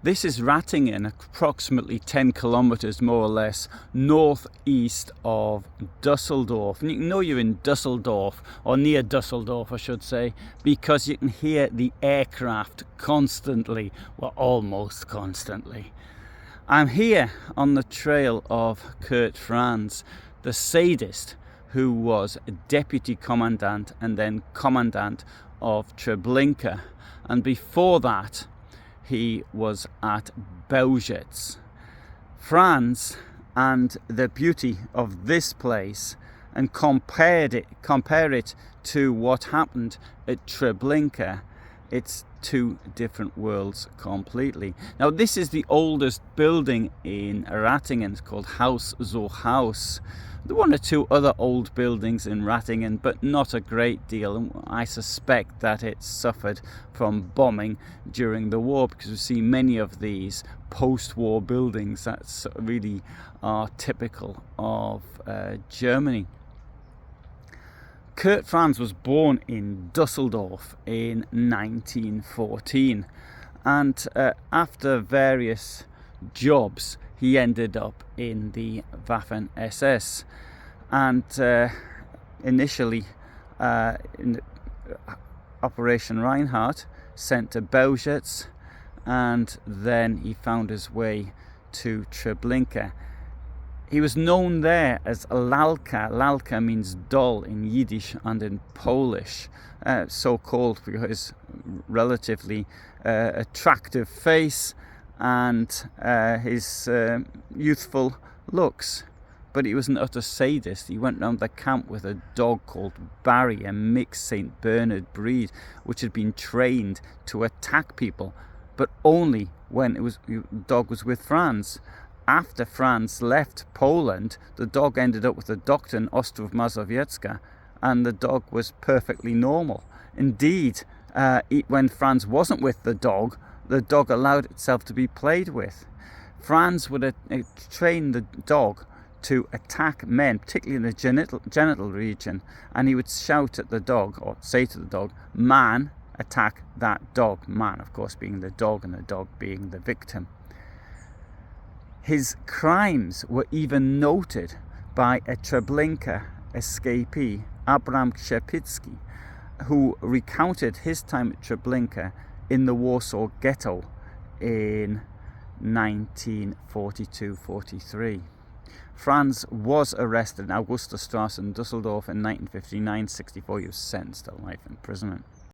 This is Ratingen, approximately 10 kilometers more or less northeast of Dusseldorf. And you know you're in Dusseldorf, or near Dusseldorf I should say, because you can hear the aircraft constantly, well, almost constantly. I'm here on the trail of Kurt Franz, the sadist who was deputy commandant and then commandant of Treblinka, and before that he was at Belzec. Franz, and the beauty of this place, and compare it to what happened at Treblinka, it's two different worlds completely. Now this is the oldest building in Ratingen. It's called Haus zur Haus. There are one or two other old buildings in Ratingen, but not a great deal. I suspect that it suffered from bombing during the war, because we see many of these post-war buildings that really are typical of Germany. Kurt Franz was born in Dusseldorf in 1914, and after various jobs he ended up in the Waffen-SS, and initially in Operation Reinhardt, sent to Belzec, and then he found his way to Treblinka. He was known there as Lalka. Lalka means dull in Yiddish and in Polish, so called because of his relatively attractive face and his youthful looks. But he was an utter sadist. He went round the camp with a dog called Barry, a mixed St. Bernard breed, which had been trained to attack people, but only when the dog was with Franz. After Franz left Poland, the dog ended up with a doctor in Ostrów Mazowiecka, and the dog was perfectly normal. Indeed, when Franz wasn't with the dog allowed itself to be played with. Franz would train the dog to attack men, particularly in the genital region, and he would shout at the dog, or say to the dog, "Man, attack that dog." Man, of course, being the dog, and the dog being the victim. His crimes were even noted by a Treblinka escapee, Abram Krzepicki, who recounted his time at Treblinka in the Warsaw Ghetto in 1942-43. Franz was arrested in Augusterstrasse in Dusseldorf in 1959-64. He was sentenced to life imprisonment.